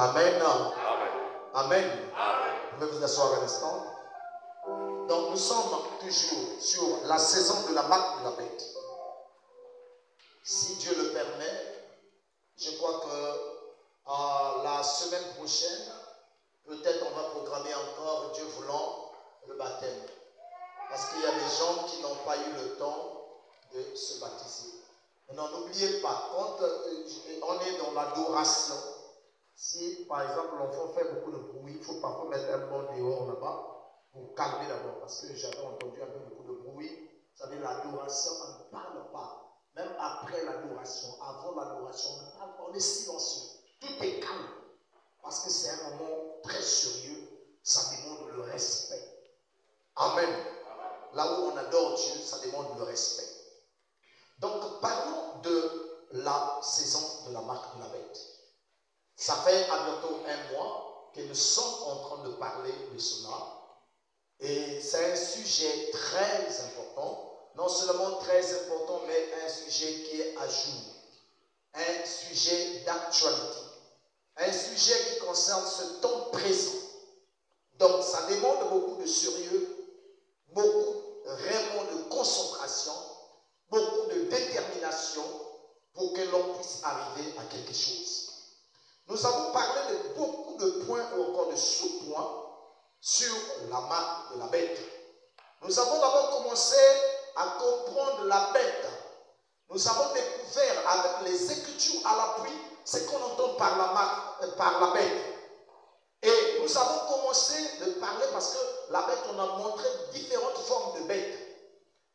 Amen. Amen. Amen. Amen. Vous pouvez vous asseoir un instant. Donc nous sommes toujours sur la saison de la marque de la bête. Si Dieu le permet, je crois que la semaine prochaine, peut-être on va programmer encore, Dieu voulant, le baptême. Parce qu'il y a des gens qui n'ont pas eu le temps de se baptiser. Maintenant, n'oubliez pas, quand on est dans l'adoration, si par exemple l'enfant fait beaucoup de bruit, il faut parfois mettre un bon dehors là-bas pour calmer d'abord. Parce que j'avais entendu un peu beaucoup de bruit. Vous savez, l'adoration, on ne parle pas. Même après l'adoration, avant l'adoration, on ne parle pas, on est silencieux. Tout est calme. Parce que c'est un moment très sérieux. Ça demande le respect. Amen. Là où on adore Dieu, ça demande le respect. Donc, parlons de la saison de la marque de la bête. Ça fait à bientôt un mois que nous sommes en train de parler de cela. Et c'est un sujet très important. Non seulement très important, mais un sujet qui est à jour. Un sujet d'actualité. Un sujet qui concerne ce temps présent. Donc, ça demande beaucoup de sérieux, beaucoup vraiment de concentration, beaucoup de détermination pour que l'on puisse arriver à quelque chose. Nous avons parlé de beaucoup de points ou encore de sous-points sur la marque de la bête. Nous avons d'abord commencé à comprendre la bête. Nous avons découvert avec les Écritures à l'appui ce qu'on entend par la marque, par la bête. Et nous avons commencé de parler parce que la bête, on a montré différentes formes de bêtes.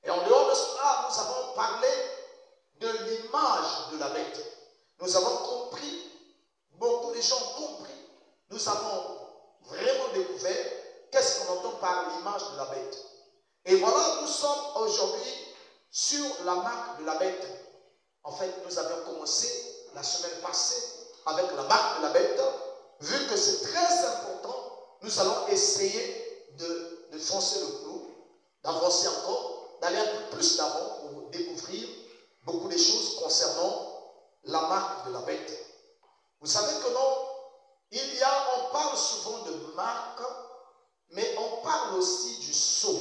Et en dehors de cela, nous avons parlé de l'image de la bête. Nous avons compris, beaucoup de gens ont compris, nous avons vraiment découvert qu'est-ce qu'on entend par l'image de la bête. Et voilà, nous sommes aujourd'hui sur la marque de la bête. En fait, nous avions commencé la semaine passée avec la marque de la bête. Vu que c'est très important, nous allons essayer de foncer le clou, d'avancer encore, d'aller un peu plus d'avant pour découvrir beaucoup de choses concernant la marque de la bête. Vous savez que non, on parle souvent de marque, mais on parle aussi du sceau.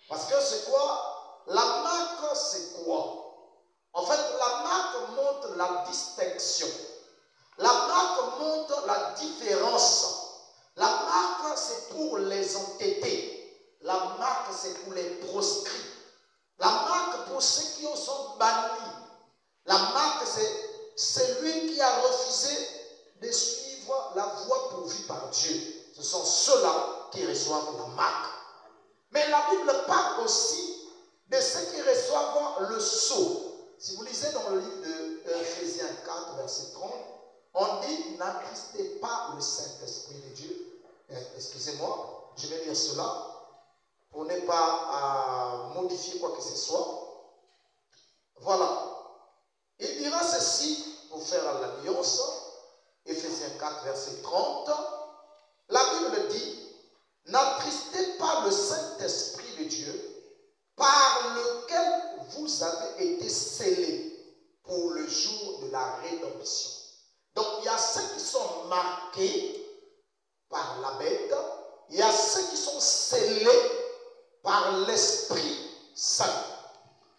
Parce que c'est quoi? La marque, c'est quoi? En fait, la marque montre la distinction. La marque montre la différence. La marque, c'est pour les entêtés. La marque, c'est pour les proscrits. La marque, pour ceux qui sont bannis. La marque, c'est celui qui a refusé de suivre la voie pourvue par Dieu. Ce sont ceux-là qui reçoivent la marque. Mais la Bible parle aussi de ceux qui reçoivent le sceau. Si vous lisez dans le livre d'Éphésiens 4, verset 30, on dit, n'attristez pas le Saint-Esprit de Dieu. Excusez-moi, je vais lire cela pour ne pas modifier quoi que ce soit. Voilà. Il dira ceci, pour faire la nuance, Éphésiens 4, verset 30, la Bible dit, n'attristez pas le Saint-Esprit de Dieu, par lequel vous avez été scellés pour le jour de la rédemption. Donc, il y a ceux qui sont marqués par la bête, il y a ceux qui sont scellés par l'Esprit Saint.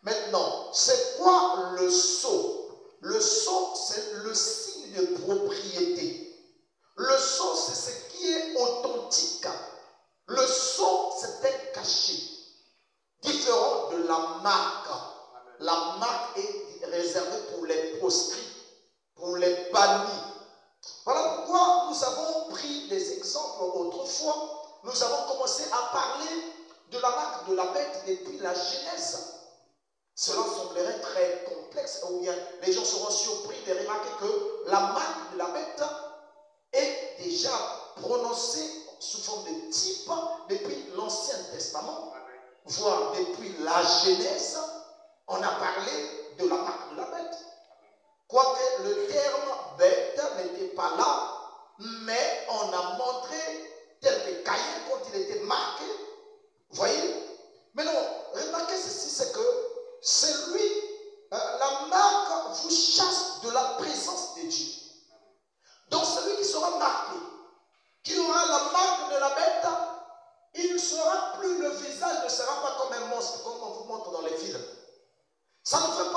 Maintenant, c'est quoi le sceau? Le sceau, c'est le signe de propriété. Le sceau, c'est ce qui est authentique. Le sceau, c'est un cachet. Différent de la marque. La marque est réservée pour les proscrits, pour les bannis. Voilà pourquoi nous avons pris des exemples autrefois. Nous avons commencé à parler de la marque de la bête depuis la Genèse. Cela semblerait très complexe, ou bien les gens seront surpris de remarquer que la marque de la bête est déjà prononcée sous forme de type depuis l'Ancien Testament, voire depuis la Genèse. On a parlé de la marque de la bête. Quoique le terme bête n'était pas là, mais on a montré tel que Caïn quand il était marqué. Vous voyez? Mais non, remarquez ceci, c'est que la marque vous chasse de la présence de Dieu. Donc celui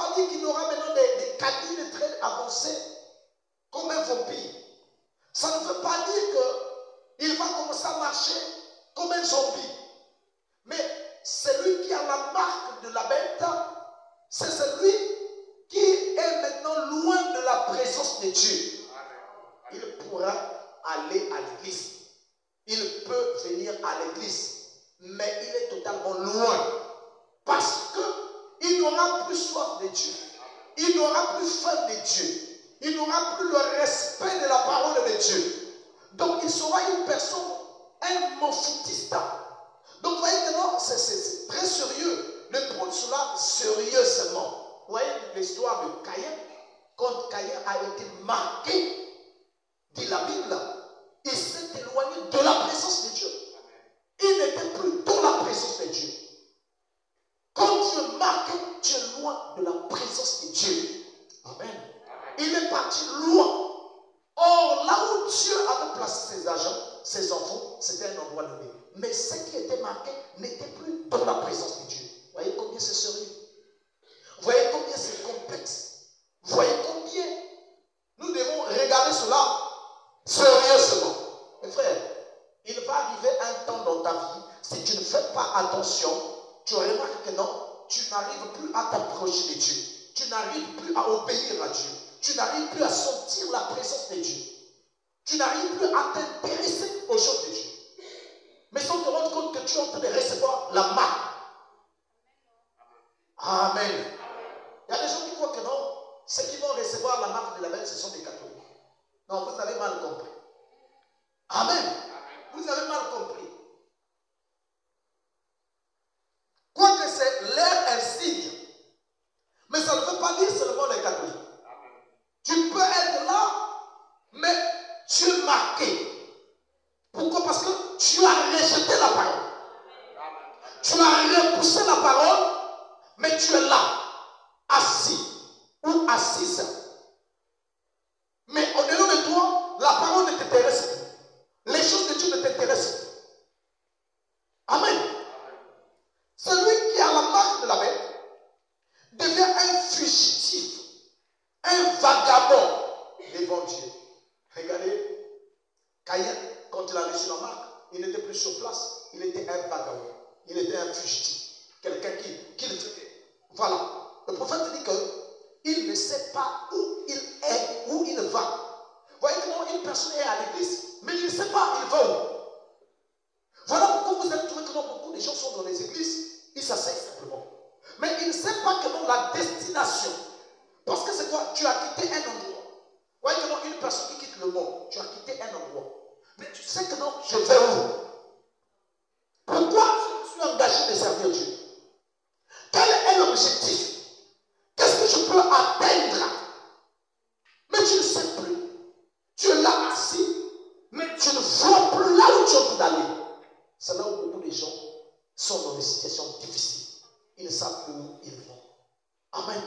pas dire qu'il aura maintenant des canines très avancées comme un vampire. Ça ne veut pas dire qu'il va commencer à marcher comme un zombie. Mais celui qui a la marque de la bête, c'est celui qui est maintenant loin de la présence de Dieu. Il pourra aller à l'église. Il peut venir à l'église. Mais il est totalement loin. Parce qu'il n'aura plus soif de Dieu. Il n'aura plus faim de Dieu. Il n'aura plus le respect de la parole de Dieu. Donc il sera une personne, un monfoutiste. Donc vous voyez que non, c'est très sérieux de prendre cela sérieusement. Vous voyez l'histoire de Caïn. Quand Caïn a été marqué, dit la Bible, il s'est éloigné de la présence de Dieu. Il n'était plus dans la présence de Dieu. Quand tu es marqué, tu es loin de la présence de Dieu. Amen. Il est parti loin. Or, là où Dieu avait placé ses agents, ses enfants, c'était un endroit donné. Mais ce qui était marqué n'était plus dans la présence de Dieu. Vous voyez combien c'est sérieux? Vous voyez combien c'est complexe? Vous voyez combien nous devons regarder cela sérieusement? Mes frères, il va arriver un temps dans ta vie, si tu ne fais pas attention, tu remarques que non, tu n'arrives plus à t'approcher de Dieu. Tu n'arrives plus à obéir à Dieu. Tu n'arrives plus à sentir la présence de Dieu. Tu n'arrives plus à t'intéresser aux choses de Dieu. Mais sans te rendre compte que tu es en train de recevoir la marque. Amen. Il y a des gens qui croient que non, ceux qui vont recevoir la marque de la bête, ce sont des catholiques. Non, vous avez mal compris. Amen. Vous avez mal compris. Quoique c'est leur insigne, mais ça ne veut pas dire seulement les catholiques. Tu peux être là, mais tu es marqué. Pourquoi? Parce que tu as rejeté la parole. Tu as repoussé la parole, mais tu es là, assis ou assise. Mais au-delà de toi, la parole ne t'intéresse plus. Les choses de Dieu ne t'intéressent plus. Amen. Celui qui a la marque de la bête devient un fugitif, un vagabond devant Dieu. Regardez, Caïn, quand il a reçu la marque, il n'était plus sur place, il était un vagabond, il était un fugitif, quelqu'un qui le faisait. Voilà. Le prophète dit qu'il ne sait pas où il est, où il va. Vous voyez comment une personne est à l'église, mais il ne sait pas il va où. Voilà pourquoi vous avez trouvé que beaucoup de gens sont dans les églises, ils s'asseyent simplement. Mais il ne sait pas que non, la destination. Parce que c'est quoi? Tu as quitté un endroit. Vous voyez que non, une personne qui quitte le monde, tu as quitté un endroit. Mais tu sais que non, je vais où? Pourquoi je suis engagé de servir Dieu? Quel est l'objectif? Qu'est-ce que je peux atteindre? Mais tu ne sais plus. Tu es là assis, mais tu ne vois plus là où tu es en train d'aller. C'est là où beaucoup de gens sont dans des situations difficiles. Ils ne savent plus où ils vont. Amen.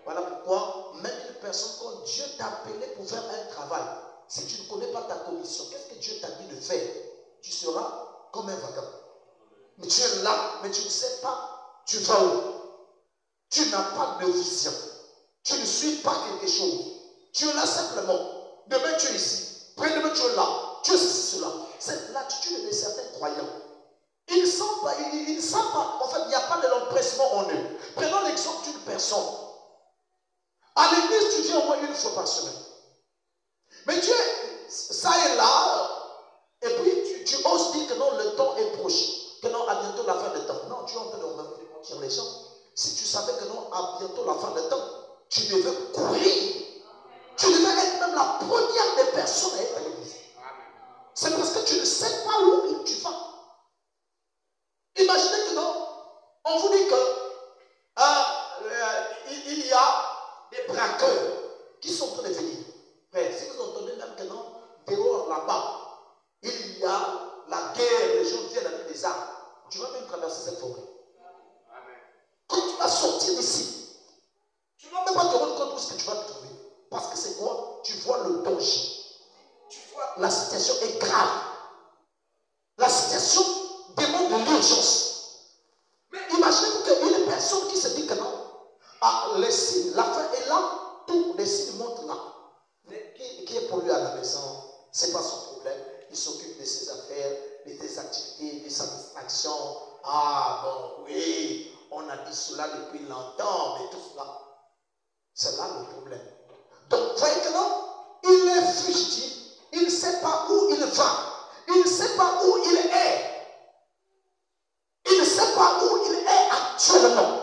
Voilà pourquoi, même une personne, quand Dieu t'a appelé pour faire un travail, si tu ne connais pas ta commission, qu'est-ce que Dieu t'a dit de faire? Tu seras comme un vagabond. Mais tu es là, mais tu ne sais pas, tu vas où? Tu n'as pas de vision. Tu ne suis pas quelque chose. Tu es là simplement. Demain tu es ici. Après-demain tu es là. Tu es ceci, cela. C'est l'attitude de certains croyants. Ils ne savent pas. En fait, il n'y a pas de l'empressement en eux. Prenons l'exemple d'une personne. À l'église, tu viens au moins une fois par semaine. Mais tu es ça et là. Et puis tu oses dire que non, le temps est proche. Que non, à bientôt la fin du temps. Non, tu es en train de mentir les gens. Si tu savais que non, à bientôt la fin du temps, tu devais courir. Tu devais être même la première des personnes à être à l'église. C'est parce que tu ne sais pas où tu vas. Imaginez que non, on vous dit que il y a des braqueurs qui sont en train de venir. Mais si vous entendez même que non, dehors là-bas, il y a la guerre, les gens viennent avec des armes. Tu vas même traverser cette forêt. Quand tu vas sortir d'ici, tu ne vas même pas te rendre compte de ce que tu vas te trouver. Parce que c'est quoi? Tu vois le danger. Tu vois, la situation est grave. La situation demande de l'urgence. Mais imaginez-vous qu'une personne qui se dit que non, les signes signes. La fin est là, tous les signes montent là. Mais qui est pour lui à la maison, ce n'est pas son problème. Il s'occupe de ses affaires, de ses activités, de sa distraction. Ah bon, oui, on a dit cela depuis longtemps, mais tout cela, c'est là le problème. Donc, vous voyez que non, il est fugitif, il ne sait pas où il va, il ne sait pas où il est. Il ne sait pas où il est actuellement.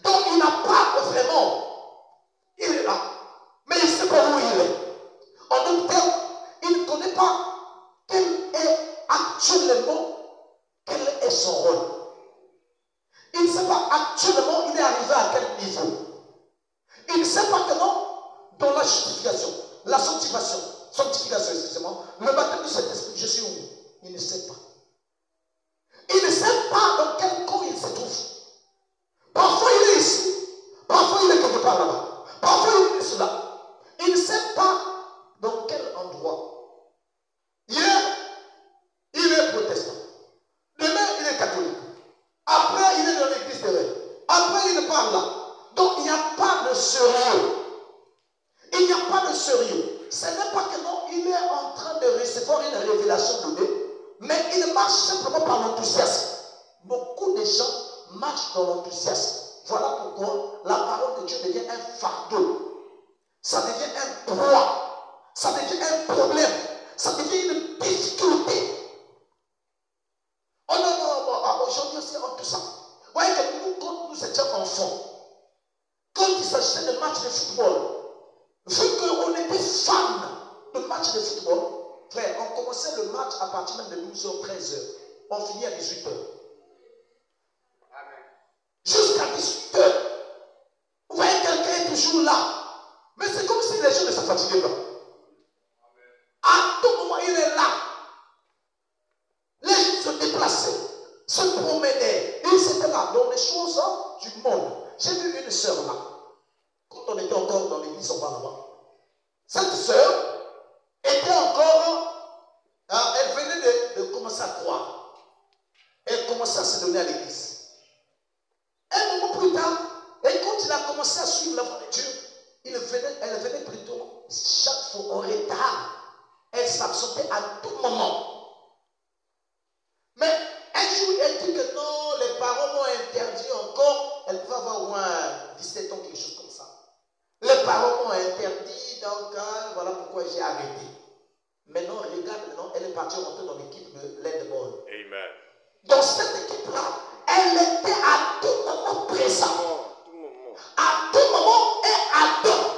Donc, il n'a pas vraiment, il est là, mais il ne sait pas où il est. En d'autres termes, il ne connaît pas quel est actuellement, quel est son rôle. Il ne sait pas actuellement, il est arrivé à quel niveau. Il ne sait pas que non, dans la justification, la sanctification, excusez-moi, le baptême du Saint-Esprit, je suis où? Il ne sait pas. Il ne sait pas dans quel camp il se trouve. Parfois il est ici, parfois il est quelque part là-bas, parfois il est là. Il ne sait pas dans quel endroit. Hier, il est protestant. Demain, il est catholique. Après, il est dans l'église de Rennes. Après, il parle là. Donc, il n'y a pas de sérieux. Il n'y a pas de sérieux. Ce n'est pas que non, il est en train de recevoir une révélation donnée, mais il marche simplement par l'enthousiasme. Beaucoup de gens marchent dans l'enthousiasme. Voilà pourquoi la parole de Dieu devient un fardeau. Ça devient un poids. Ça devient un problème. Ça devient une difficulté. Oh non, non, aujourd'hui aussi, on tout ça. Vous voyez que nous, quand nous étions enfants, quand il s'agissait de matchs de football, vu qu'on était fans de matchs de football, frère, on commençait le match à partir même de 12h, 13h. On finit à 18h. Jusqu'à 18h. Vous voyez, quelqu'un est toujours là. Mais c'est comme si les gens ne se fatiguaient pas. À tout moment, il est là. Les gens se déplaçaient, se promenaient. Ils étaient là dans les choses du monde. J'ai vu une sœur là. Quand on était encore dans l'église auparavant. Cette sœur était encore, elle venait de commencer à croire. Elle commençait à se donner à l'église. Un moment plus tard, et quand il a commencé à suivre la voie de Dieu, elle venait plutôt chaque fois en retard. Elle s'absentait à tout moment. Mais un jour, elle dit que non, les parents m'ont interdit encore. Elle pouvait avoir au moins 17 ans, quelque chose comme ça. Les parents m'ont interdit, donc voilà pourquoi j'ai arrêté. Maintenant, regarde, maintenant, elle est partie rentrer dans l'équipe de l'handball. Amen. Dans cette équipe-là, elle était à tout moment présente. À tout moment et à temps.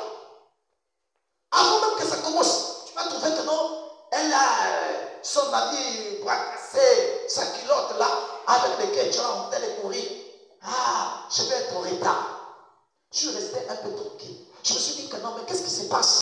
Avant même que ça commence, tu vas trouver que non, elle a son ami bras cassé, sa culotte là, avec lesquels tu as en train de courir. Ah, je vais être en retard. Je suis resté un peu tranquille. Je me suis dit que non, mais qu'est-ce qui se passe?